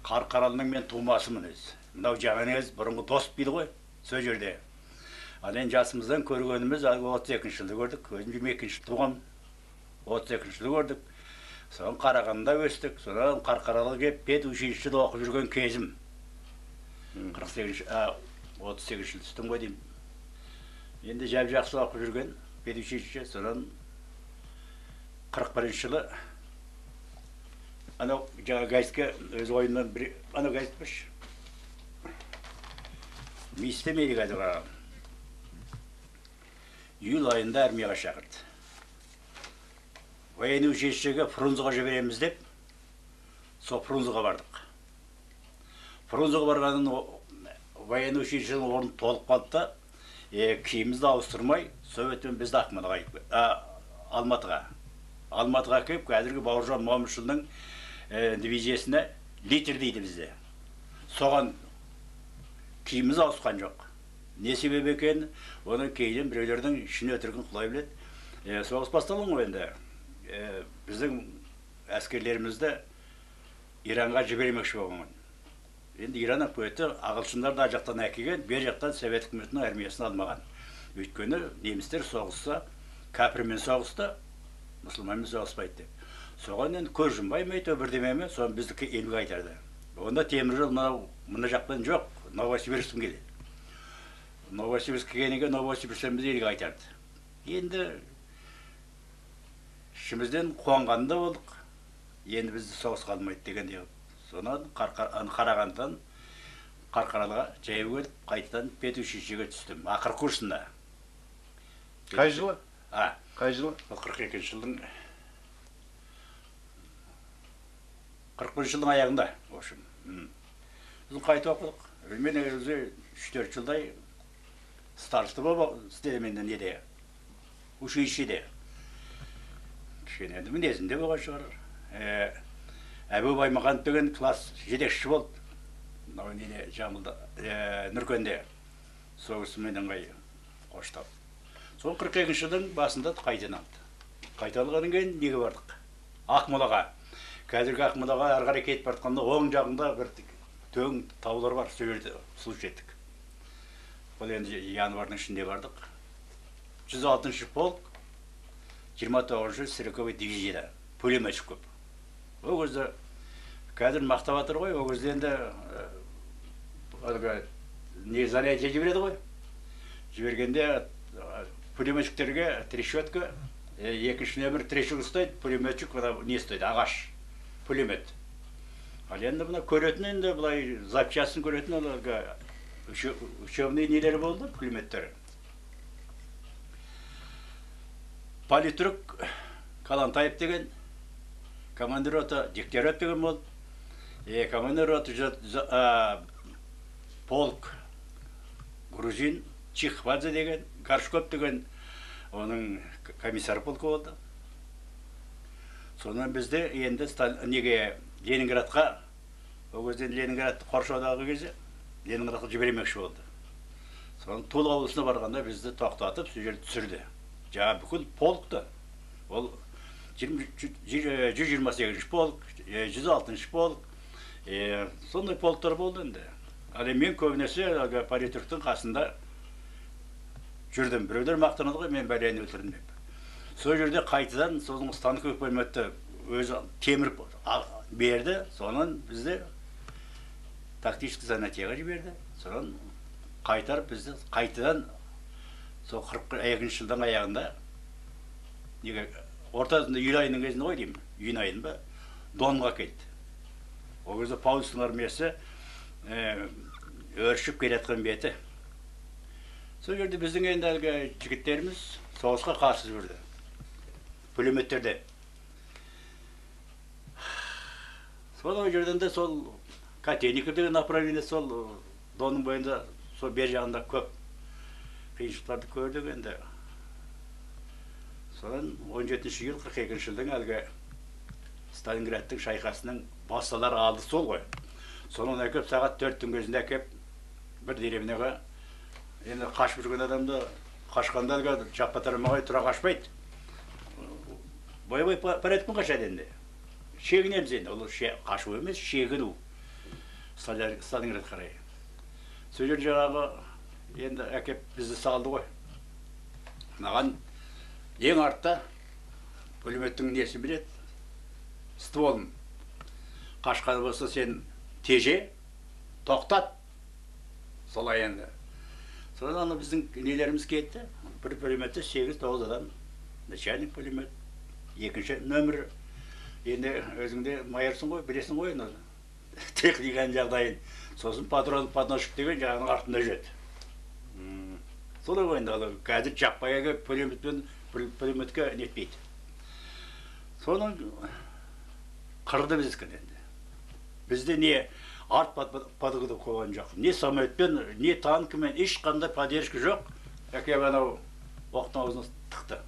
Қарқаралының мен тумасымын өзі. Мынау жағаныңыз бұрынғы дос дейді ғой, сол жерде. Ал енді жасымыздан көргеніміз 32 жылды көрдік. Өзім 22 туғам, 32 жылды көрдік. Соған Қарағандыда өстік. Содан Қарқаралға келіп педучилищеде оқып жүрген кезім. 38 жыл түстім ғой деймін. Енді жақсы оқып жүрген педучилище. Содан 41 жылы анау жаңа газетке өз ойымнан бір анау газет баш. Мистемейді қазірға. Июль айында армияға шақырды. Военный училищеге Фрунзеге жібереміз деп, сол Фрунзеге бардық. Фрунзеге барғанын военный училищенің орны толып қалды да, киімімізді ауыстырмай, Советпен бізді Алматыға. Алматыға келіп, қазіргі Бауыржан Момышұлының дивизиясына литр дейді бізде. Соған киіміміз ауысқан жоқ. Не себеп екен, оның кейден біреулердің ішіне өтірген құлай біледі. Соғыс басталған ғой енді. Біздің әскерлерімізді Иранға жібермекші болған. Енді Иран өкіметі ағылшындар да жақтан әкелген, бер жақтан Совет үкіметінің армиясын алмаған. Өйткені немістер соғысса, кәпірмен соғысты, мұсылманмен соғыспайды деп. Соған енді көз жұмбай ма, бірдемеме, соны бізді елге қайтарды. Онда теміржол мына жақтан жоқ, Новосибирсктен келеді. Новосибирск келгенге Новосибирсктен бізді елге қайтарды. Енді ішімізден қуанғанда болдық. Енді бізді соғысқа алмайды дегенде. Сонан Қарағандыдан Қарқаралыға жаяу келіп, қайтадан педучилищеге түстім. Ақыр курсында. Қай жылы? Қай жылы? 42 жылдың 41 жылдың аяғында, в общем. Біз қайтып оқыдық. Мен өзі 3-4 жылдай старшты болып істедім енді неде, училищеде. Кішкене енді мінезінде болған шығар. Әбу Баймағанов деген класс жетекші болды. Мынау неде, Жамбылда, Нұркенде. Соғысыменен қоштап. Сол 42 жылдың басында қайтадан алды. Қайталғаннан кейін неге бардық? Ақмолаға. Қазіргі Ақмолаға ары қарай кетіп бартқанда оң жағында бір төң таулар бар, сол жерде служба еттік. Бұл енді январдың ішінде бардық. 106-шы полк, 29-шы стрелковый дивизияда, пулеметчик көп. Ол кезде қазір мақтап жатыр ғой, ол кезде енді занятие жібереді ғой. Жібергенде пулеметчиктерге трещотка, екінші нөмір трещотка ұстайды, пулеметчик не ұстайды, ағаш, пулемет. Ал енді бұна көретін енді, бұлай запчасын көретін учебный нелері болды, пулеметтері. Политрук Калантаев деген, командир рота Дегтярев деген болды. Командир рота полк грузин Чихвадзе деген, Горшков деген, оның комиссар полкі болды. Сонан бізде енді Ленинградқа, ол кезден Ленинградты қоршаудағы кезде, Ленинградқа жібермекші болды. Сонан Тула облысына барғанда бізді тоқтатып, сол жерді түсірді. Жаңа бүкіл полкты, ол 128-ші полк, 106-ші полк, сондай полктар болды енді. Ал мен көбінесе политруктың қасында жүрдім. Біреулер мақтанады ғой, мен бәлені өлтірдім деп. Сол жерде қайтадан соның станковый пулеметті өзі темір берді, сонан бізді тактический занятияға жіберді. Сонан қайтарып бізді қайтадан сол 42 жылдың аяғында ортасында июль айының кезінде ғой деймін, июнь айын ба, Донға келді. Ол кезде Паулюстың армиясы өршіп келеткен беті. Сол жерде біздің енді әлгі жігіттеріміз соғысқа қарсы жүрді. Пулеметтерде. Сол жерден де сол Котельников деген направление сол Донның бойында сол бер жағында көп қиыншылықтарды көрдік енді. Содан 17 июль 42 жылдың әлгі Сталинградтың шайқасының басталары алды сол ғой. Сонан әкеп сағат 4-тің кезінде әкеп бір деревняға енді қашып жүрген адамды қашқанда әлгі жаппа-тармағай тұра қашпайды. Боевой порядкпен қашады енді. Шегінеміз енді, ол қашу емес, шегіну. Сталинград қарай. Сол жер жаңағы енді әкеп бізді салды ғой. Маған ең артта пулеметтің несін біледі, стволын. Қашқаны болса сен теже, тоқтат. Солай енді. Содан біздің нелеріміз кетті. Бір пулеметте 8-9 адам. Начальник пулемет. Екінші нөмір. Енді өзіңде майорсың ғой, білесің ғой. Техниканың жағдайын. Сосын подносчик деген жағының артында жүреді. Солай ғой енді. Қазір жаппайға пулеметке нетпейді. Соның қырды біздікін енді. Бізде не арт подығыды қойған жоқ. Не самолетпен, не танкімен, ешқандай поддержка жоқ. Әкеп анау оқтың аузына тықты.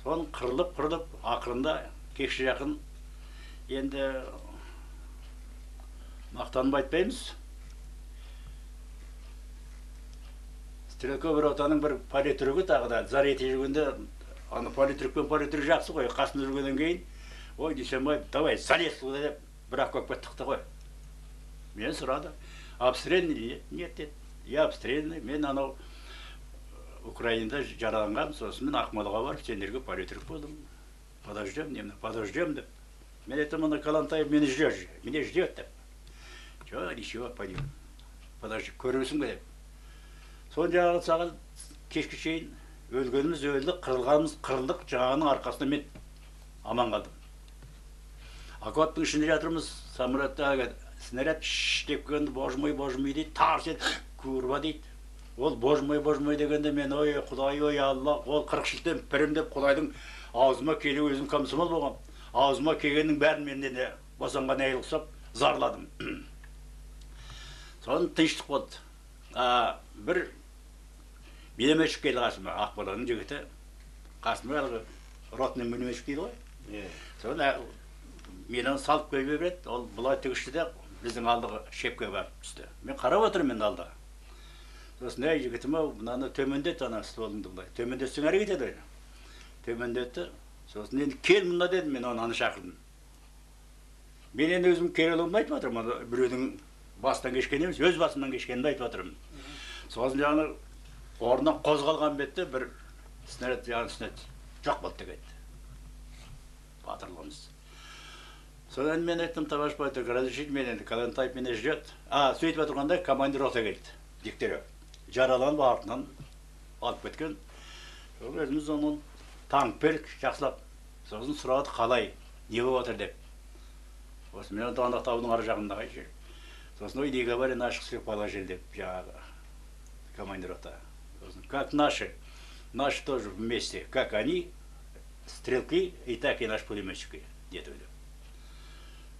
Соның қырылып, ақырында кекші жақын енді мақтанып айтпаймыз. Стрелковый ротаның бір политругі тағы да зар ете жүргенде, аны политругпен политруг жақсы ғой, қасында жүргеннен кейін, ой, Дүйсенбаев, давай, залез суда деп, бірақ көкпе тықты ғой. Мен сұрады, обстрельный? Нет, деді. Я обстрельный, мен анау Украинада жараланғам, сосын мен Ақмолаға барып, сендерге политруг болдым. Подождем деп. Мен айтам, ана Калантаев мені ждет деп. Чо, ничего, пойдем. Подожди, көресің бе деп. Сон жаңағы саған кешкі шейін өлгеніміз өлдік, қырылғанымыз қырылдық, жаңағының арқасында мен аман қалдым. Окоптың ішінде жатырмыз, самолетті снаряд деп көгенді, боже мой дейді, тарс ет, курва дейді. Ол боже мой дегенде мен, ой, Құдай, ой, Алла, ол 40 жылдан пірім деп Құдайдың аузыма келе өзім комсомол болғам. Аузыма келгеннің бәрін менден босанған әйел ұқсап зарладым. Соны тыныштық болды. Бір минометчик келді қасыма, Ақмоланың жігіті. Қасыма әлгі ротный минометчик дейді ғой. Соны мені салып көйбе береді, ол бұлай тігішті де біздің алдығы шепке барып түсті. Мен қарап отырмын мен алдыға. Сосын әй жігітім ау, мынаны төмендет ана стволыңды бұлай. Төмендетсің әрекет еді. Төмендетті. Сосын енді кел мұнда дедім, мен оны шақырдым. Мен енді өзім керелігімді айтып отырмын, біреудің бастан кешкен емес, өз басымнан кешкенімді айтып отырмын. Сосын жаңағы орнынан қозғалған бетте бір снаряд жоқ болды дегенді. Батырлығымыз. Содан мен айттым, товарищ полковник, разрешите мен енді, Калантаев мені ждет. Сөйтіп отырғанда командир рота келді, Дегтярев. Жараланып артынан алып кеткен. Өзіміз оның танк берік, жақсылап. Сосын сұрады қалай, не болып отыр деп. Осы мен Донақ таудың ар жағындағы жер. Сосын ой, не говори наших всех положили деп, жаңағы командир рота. Сосын, как наши тоже вместе, как они, стрелки, и так и наши пулеметчики, деді өлі.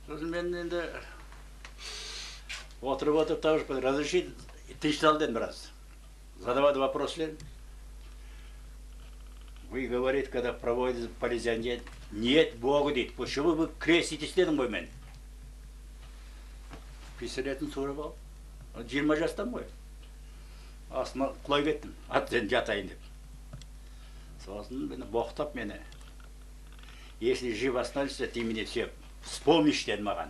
Сосын мен енді отырып, товарищ полковник, разрешите, тыныштал дедім біраз. Задавады вопрослер. Вы, говорит, когда проводите полизианет, нет Бога, дейді, почему вы креститесь дедім ғой мен. Пистолетін сұрып ал. 20 жастан ғой. Астына құлай кеттім, сен жатайын деп. Сосын мені боқтап мені. Если жив останешься, ты мне все вспомнишь деді маған.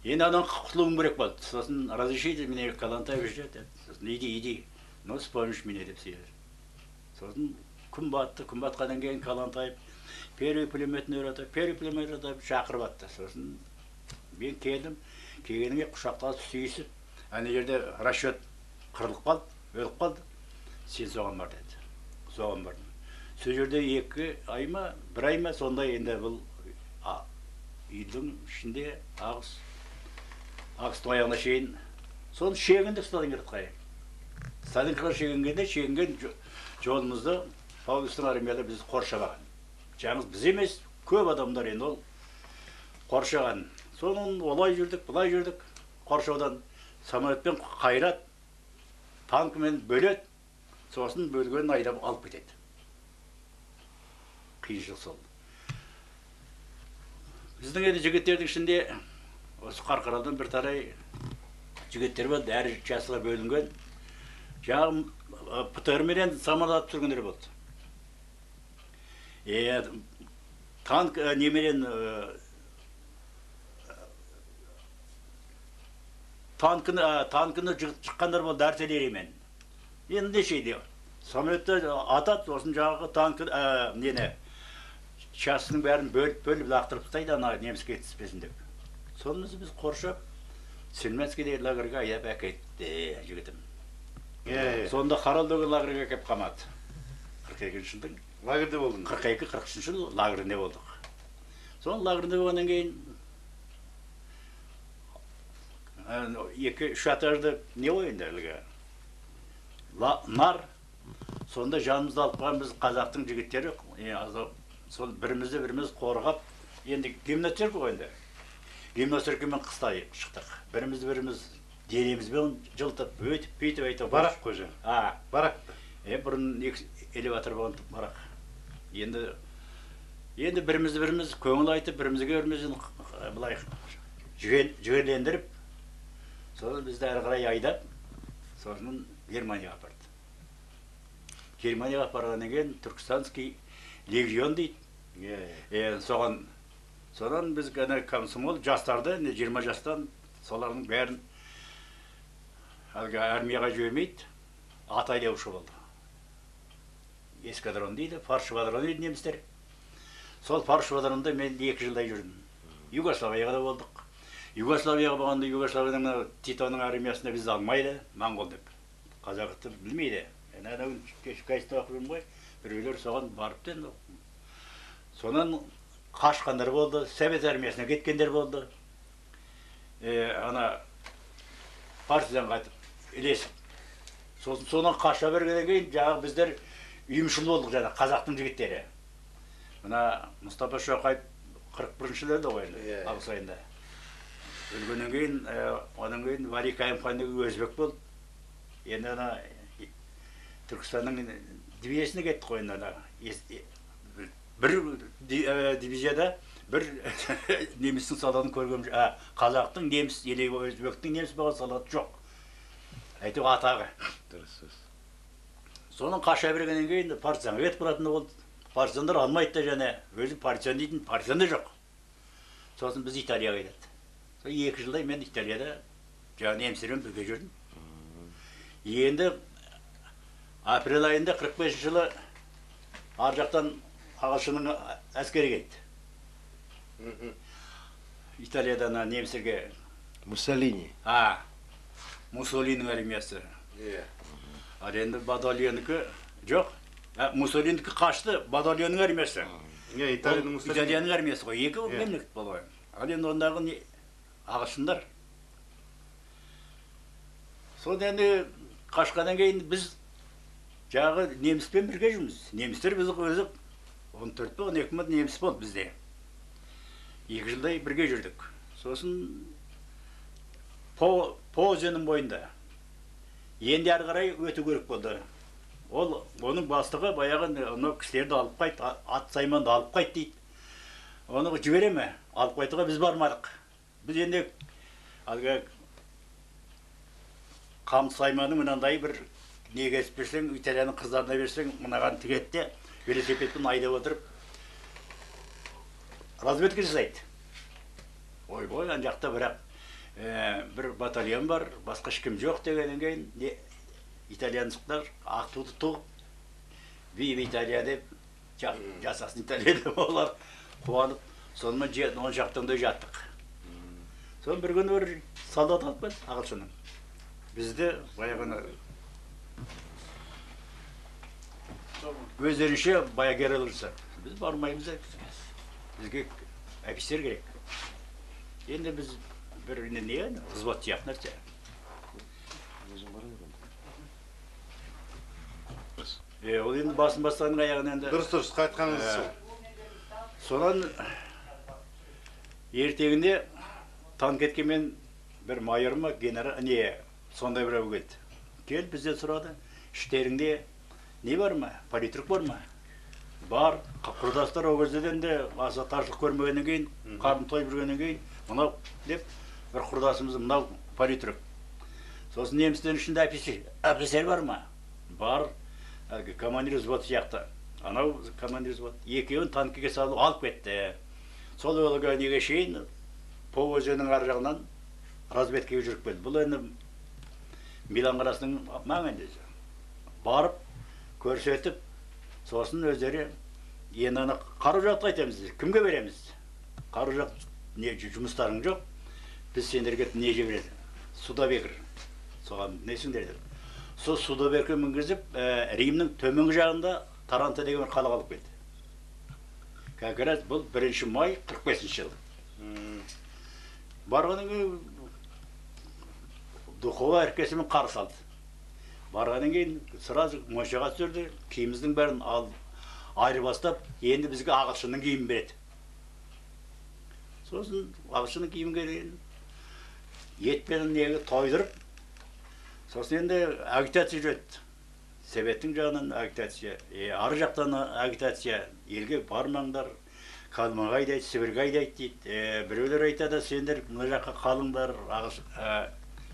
Енді адан құтылуым керек болды. Сосын разрешите мне Калантаев ждет. Сосын иди, ну вспомнишь меня деп сөйледі. Сосын күн батты, күн батқаннан кейін Калантаев первый пулеметін шақырып атты. Сосын мен келдім, келгеніңе құшақтасып сүйісіп, ана жерде расчет қырылып қалды, өліп қалды. Сен соған бар деді. Соған бардым. Сол жерде 2 ай ма, 1 ай ма, сондай енді бұл үйдің ішінде ағыстың аяғына шейін. Соны шегінді Сталинградқа. Сталинградқа шегінген жолымызды Павловскің армияда бізді қоршаған. Жаңыз біз емес, көп адамдар енді ол қоршаған. Соның олай жүрдік, бұлай жүрдік. Қоршаудан самолетпен қайрат, танкімен бөлет, сосын бөлгенін айдап алып кетеді. Қиыншылық сол. Біздің енді жігіттердің ішінде осы Қарқаралыдан бір тарай жігіттер болды, әр жасыға бөлінген. Жаңағы ПТР-менен самолет түсіргендер болды. Танк немерен танкыны шыққандар болды артиллериямен. Енді шейді. Самолетті атат, осын жағы танкі, нені, шасының бәрін бөліп лақтырып тастайды, ана неміске түспесін деп. Сонымыз біз қоршап, Сельменскийдегі лагерге айдап әкетті жігітім. Сонда Харалдығы лагерге кеп қамады. 42-ші жылдың. Лагерде болдың? 42-43-ші жыл лагерінде болдық. Соның лагерінде болғаннан кейін 2-3 этажды не ойында әлгі? Нар. Сонда жанымызды алып қалған біз қазақтың жігіттері, сол бірімізді қорғап, енді гимнастерка ойында. Гимнастеркамен қыста шықтық. Біріміз денемізбен жылтып, өтіп, бүйтіп айтып. Барақ қожа. Барақ. Бұрын элеватор болған барақ. Енді біріміз көңіл айтып, бірімізге былай жігерлендіріп, соны бізді әрі қарай айдап, сосын Германияға апарды. Германияға апарғаннан кейін Түркістанский легион дейді. Содан біз комсомол жастарды, 20 жастан солардың бәрін армияға жібермейді, атайлаушы болды. Эскадрон дейді, фаршвадрон дейді немістер. Сол фаршвадронда мен 2 жылдай жүрдім. Югославияда болдық. Югославияға болғанда Югославияның Титоның армиясына бізді алмайды, моңғол деп. Қазақты білмейді. Кешкайсты оқып ғой, біреулер соған барыпты. Сонан қашқандар болды, Совет армиясына кеткендер болды. Ана партизан қайтып, ілесіп. Сонан қаша бергеннен кейін жағы біздер үйімшіл болдық жаңа қазақтың жігіттері. Мына Мұстафа Шоқайып 41-ші жылы ғой енді, август айында. Өлгеннен кейін, одан кейін Вали Қайымхандағы өзбек болды. Енді ана Түркістанның дивизиясына кетті қой енді. Бір дивизияда бір немістің солдатын көргем, қазақтың, неміс, өзбектің неміс болған солдат жоқ. Әйтеу атағы. Соның қаша бергеннен кейін партизанға кетіп баратыны болды. Партизандар алмайды да және, өзі партизан дейтін, партизан да жоқ. Сосын біз Италияға кетеді. 2 жылдай мен Италияда жаңа немістермен бірге жүрдім. Енді апрель айында 45 жылы ар жақтан ағылшынның әскері келді. Италиядан немістерге Муссолини. Муссолинің армиясы. Ал енді Бадальоныкі жоқ. Муссолинікі қашты, Бадальоның армиясы. Италияның армиясы ғой, 2 мемлекет болды. Ал енді ондағы ағылшындар. Сол енді қашқаннан кейін біз жағы неміспен бірге жүрміз. Немістер біз өзі 14-12 мың неміс болды бізде. 2 жылдай бірге жүрдік. Сосын Позенің бойында. Енді әрі қарай өту керек болды. Оның бастығы баяғы кісілерді алып қайт, ат сайманды алып қайт дейді. Оны жібере ме? Алып қайтуға біз бармадық. Біз енді қам сайманы мынандай бір неге есіп берсең, Италияның қыздарына берсең, мынаған тігетте велосипедпен айдап отырып разведка жасайды. Ой, ан жақта бірақ бір батальон бар, басқа ешкім жоқ дегеннен кейін итальянцықтар ақ туды туып, Вива Италия деп жасасын Италия деп олар қуанып, сонымен 10 жақтыңда жаттық. Сон бір күні бір солдат алып келді ағылшынның. Бізді баяғыны өздерінше баягер алырса, біз бармаймыз, бізге офицер керек. Енді біз бір не, взвод сияқты нәрсе. Ол енді басын бастағының аяғын енді... Дұрыс, қайтқаныңыз сол. Сонан ертеңінде танк кеткенмен бір майор ма, генерал, не, сондай бір әу келді. Кел, бізде сұрады, іштеріңде не бар ма, политрук бар ма? Бар, құрдастар о кезден де аса таршылық көрмегеннен кейін, қарын тойып жүргеннен кейін, мынау деп, бір құрдасымыз мынау политрук. Сосын немістен ішінде офицер бар ма? Бар, командир взвод сияқты. Анау командир взвод. Екеуін танкіге салып алып кетті. Сол олыға неге шейін, по өзенің ар жағынан разведкаға жүріп келді. Бұл енді Милан қаласының маңында. Барып, көрсетіп, сосын өздері енді ана қару-жарақты айтамыз. Кімге береміз? Қару-жарақ жұмыстарың жоқ. Біз сендерге не жібереді? Судабекір. Соған несіңдер деді. Сол Судабекірге мінгізіп, Римнің төменгі жағында Таранто деген бір қалаға алып келді. Как раз бұл 1 май 45 жыл. Барғаннан кейін духовой әркесімен қарсы алды. Барғаннан кейін сразу моншаға түсірді, киіміздің бәрін айырбастап, енді бізге ағылшынның киімін береді. Сосын ағылшынның киімін берген, етпен неге тойдырып, сосын енді агитация жүреді. Советтің жағынан агитация, ары жақтан агитация, елге бармаңдар, қалмаға айдайды, Сібірге айдайды дейді. Біреулер айтады, сендер мына жаққа қалыңдар,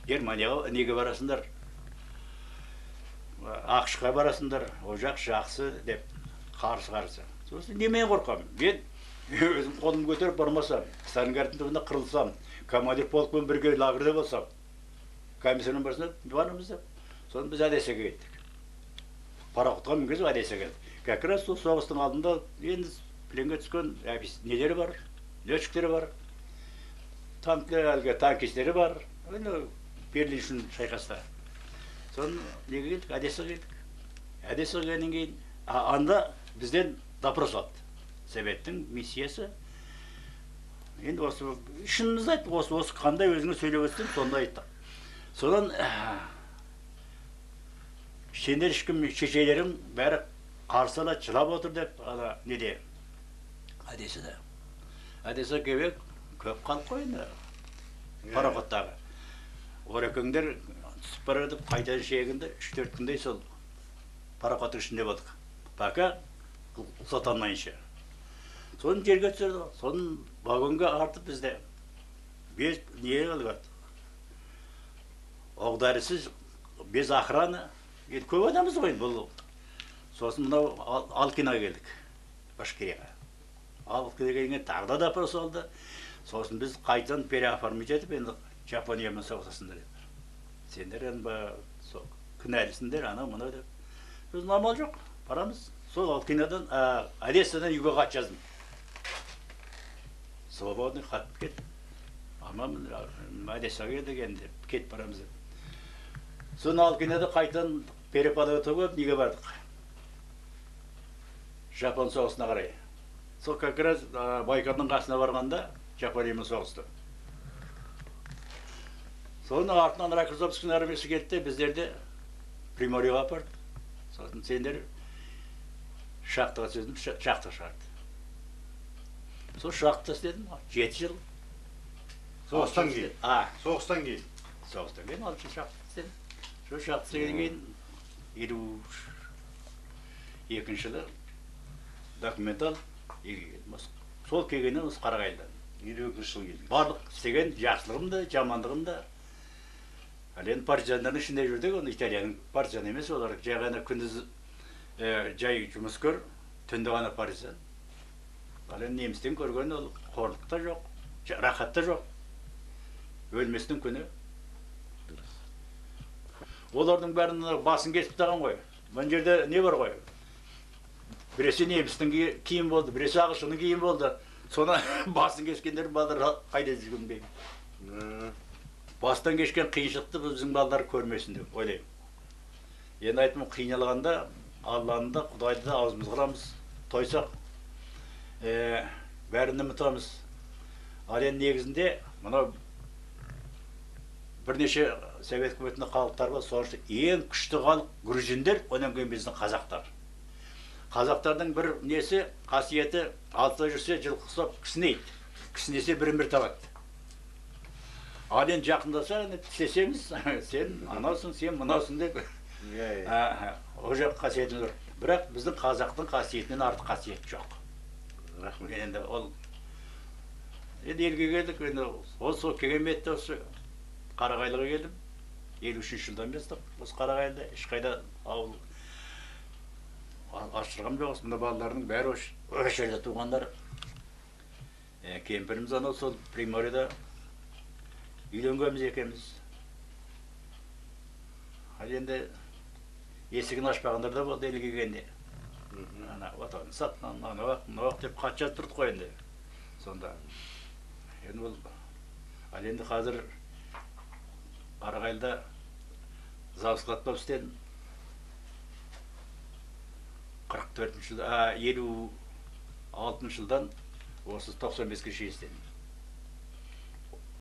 Германияға неге барасыңдар, ақшқа барасыңдар, о жақ жақсы деп қарсы. Сосын немен қорқамын? Мен өзім қолымды көтеріп бармасам, Сталинградтың түбінде қырылсам, командир полкпен бірге лагерде болсам, комиссарның басына барамыз деп. Сосын біз Одессаға кеттік. Пароходқа мінгізіп Одессаға келдік. Как раз сол соғыстың алдында енді пленге түскен нелері бар, летчиктері бар, танкистері бар. Берлин үшін шайқаста. Соны неге келдік? Одессаға келдік. Одессаға келгеннен кейін анда бізден допрос алды. Советтің миссиясы. Енді осы шынымызды айттық, осы қандай өзіңе сөйлеп өтсең, сонда айттық. Содан сендер ешкім шешелерің бәрі қарсы алады, жылап отыр деп, неде? Одессада. Одесса кебек көп қалып қойды. Пароходтағы. Орекеңдер түсіп барадып, қайтан шегінді, 3-4 күндей сол пароходтың ішінде болдық. Пока сатанмайынша. Соны жерге түсірді, соны вагонға артып бізде. Без не қалғады? Оғдарысыз, без охрана. Көп адамыз ғой бұл. Сосын мынау Алкинаға келдік, Башкирияға. Алкинаға келген тағда да допрос алды. Сосын біз қайтадан переоформить етіп, енді Жапониямен соғысасыңдар еді. Сендер енді кінәлісіңдер, ана мұна деп. Біз нормал жоқ, барамыз. Сол Алкинадан, Одессадан үйге хат жаздым. Свободный хат кет. Аман Одессаға келдік енді, кет барамыз деп. Соны Алкинада қайтадан переподготовка неге бардық? Жапон соғысына қарай. Сол как раз Байкалдың қасына барғанда Жапониямен соғысты. Соның артынан Рокоссовскийдің армиясы кетті, біздерді Приморьеға апарды. Сосын сендер шахтаға сөздім, шахта шығарды. Сол шахта істедім, 7 жыл. Соғыстан кейін? Соғыстан кейін? Соғыстан кейін, 6 жыл шахта істедім. Сол шахта істеген кейін 52 жылы документал сол келгеннен осы Қарағайлыдан. 52 жыл келдік. Барлық істеген жақсылығым да, жамандығым да. Ал енді партизандардың ішінде жүрдік, оны Италияның партизаны емес, олар жай ғана күндіз жай жұмыскер, түнде ғана партизан. Ал енді немістен көрген ол қорлық та жоқ, рахат та жоқ. Өлместің күні. Олардың бәрін басын кесіп таған ғой. Бұл жерде не бар ғой? Біресе немістің киім болды, біресе ағылшынның киім болды. Соны басын кескендер балдар қайда жүрген беймін. Бастан кешкен қиыншылықты біздің балдар көрмесін деп ойлаймын. Енді айтым, қиналғанда Алланы да, Құдайды да аузымыз қырамыз, тойсақ, бәрін ұмытамыз. Ал енді негізінде мынау бірнеше совет үкіметінде халықтар бар, соңғы ең күшті халық грузиндер, одан кейін біздің қазақтар. Қазақтардың бір несі, қасиеті, алтыда жүрсе жылқы ұстап кісінейді. Кісінесе бірін-бір табады. Ал енді жақындаса, тістесеңіз, сен анаусың, сен мынаусың деп. О жақ қасиетін жүр. Бірақ біздің қазақтың қасиетінен артық қасиет жоқ. Рахмет. Енді ол елге келдік, сол келген бетте осы Қарағайлыға келдім. 53 жылдан бастап, осы Қарағайлыда ешқайда ауыл аштырғам жоқ. Мына балалардың бәрі осы жерде туғандар. Кемпіріміз анау сол Приморьеда үйленгенбіз екенбіз. Ал енді есігін ашпағандар да болды елге келгенде. Ана отағын сат, ана уақ деп хат жазып тұрдық қой енді. Сонда. Енді ол, ал енді қазір Қарағайлыда завод бабыстен 44 жыл, 56 жылдан осы 95-ке шейін істедім.